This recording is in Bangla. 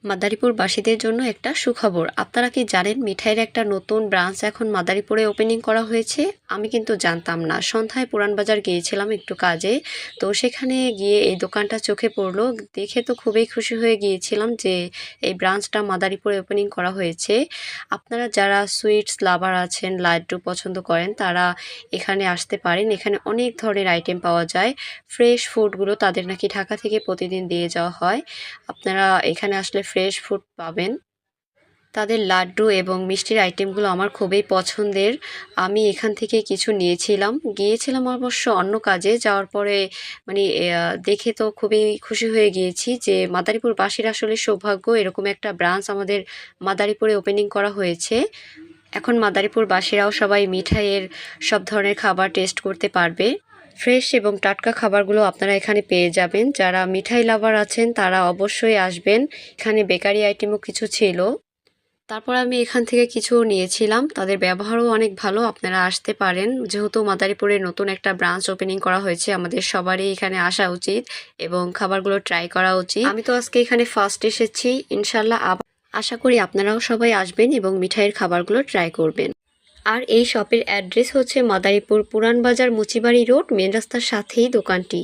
মাদারীপুরবাসীদের জন্য একটা সুখবর। আপনারা কি জানেন মিঠাইয়ের একটা নতুন ব্রাঞ্চ এখন মাদারীপুরে ওপেনিং করা হয়েছে? আমি কিন্তু জানতাম না। সন্ধ্যায় পুরান বাজার গিয়েছিলাম একটু কাজে। তো সেখানে গিয়ে এই দোকানটা চোখে পড়লো। দেখে তো খুবই খুশি হয়ে গিয়েছিলাম যে এই ব্রাঞ্চটা মাদারীপুরে ওপেনিং করা হয়েছে। আপনারা যারা সুইটস লাভার আছেন, লাড্ডু পছন্দ করেন, তারা এখানে আসতে পারেন। এখানে অনেক ধরনের আইটেম পাওয়া যায়। ফ্রেশ ফুডগুলো তাদের নাকি ঢাকা থেকে প্রতিদিন দিয়ে যাওয়া হয়। আপনারা এখানে আসলে ফ্রেশ ফুড পাবেন। তাদের লাড্ডু এবং মিষ্টির আইটেমগুলো আমার খুবই পছন্দের। আমি এখান থেকে কিছু নিয়েছিলাম। গিয়েছিলাম অবশ্য অন্য কাজে, যাওয়ার পরে মানে দেখে তো খুবই খুশি হয়ে গিয়েছি যে মাদারীপুরবাসীর আসলে সৌভাগ্য, এরকম একটা ব্রাঞ্চ আমাদের মাদারীপুরে ওপেনিং করা হয়েছে। এখন মাদারীপুরবাসীরাও সবাই মিঠাইয়ের সব ধরনের খাবার টেস্ট করতে পারবে। ফ্রেশ এবং টাটকা খাবারগুলো আপনারা এখানে পেয়ে যাবেন। যারা মিঠাই লাভার আছেন তারা অবশ্যই আসবেন। এখানে বেকারি আইটেমও কিছু ছিল। তারপর আমি এখান থেকে কিছু নিয়েছিলাম। তাদের ব্যবহারও অনেক ভালো। আপনারা আসতে পারেন। যেহেতু মাদারীপুরে নতুন একটা ব্রাঞ্চ ওপেনিং করা হয়েছে, আমাদের সবারই এখানে আসা উচিত এবং খাবারগুলো ট্রাই করা উচিত। আমি তো আজকে এখানে ফার্স্ট এসেছি। ইনশাল্লাহ আশা করি আপনারাও সবাই আসবেন এবং মিঠাইয়ের খাবারগুলো ট্রাই করবেন। আর এই শপের অ্যাড্রেস হচ্ছে মাদারীপুর পুরান বাজার মুচিবাড়ি রোড, মেন রাস্তার সাথেই দোকানটি।